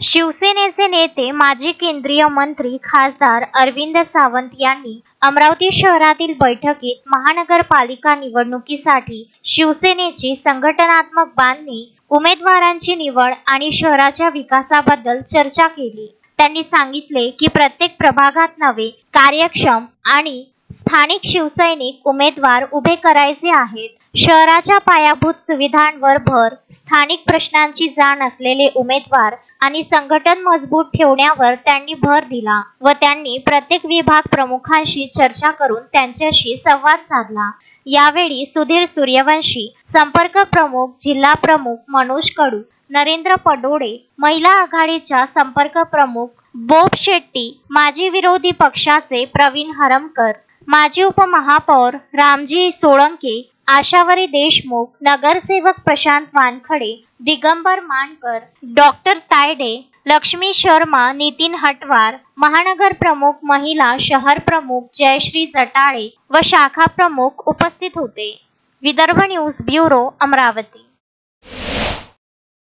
शिवसेनेचे नेते माजी केंद्रीय मंत्री खासदार अरविंद सावंत यांनी अमरावती शहरातील बैठकीत महानगरपालिका निवडणुकीसाठी शिवसेनेची संघटनात्मक बांधणी, उमेदवारांची निवड आणि शहराच्या विकासाबद्दल चर्चा केली। त्यांनी सांगितले की प्रत्येक प्रभागात नवे, कार्यक्षम आणि स्थानिक शिवसैनिक उमेदवार उभे करायचे आहेत। शहराच्या पायाभूत सुविधांवर भर, स्थानिक प्रश्नांची जाण असलेले उमेदवार आणि संघटन मजबूत ठेवण्यावर त्यांनी भर दिला व त्यांनी प्रत्येक विभाग प्रमुखांशी चर्चा करून त्यांच्याशी संवाद साधला। यावेळी सुधीर सूर्यवंशी, संपर्क प्रमुख जिल्हा प्रमुख मनोज कडू, नरेंद्र पडोळे, महिला आघाडीच्या संपर्क प्रमुख बोब शेट्टी, माजी विरोधी पक्षाचे प्रवीण हरमकर, माजी उपमहापौर रामजी सोळंके, आशावरी देशमुख, नगरसेवक प्रशांत वानखडे, दिगंबर मानकर, डॉक्टर तायडे, लक्ष्मी शर्मा, नितीन हटवार, महानगर प्रमुख महिला, शहर प्रमुख जयश्री जटाळे व शाखा प्रमुख उपस्थित होते। Vidarbha news bureau, Amravati.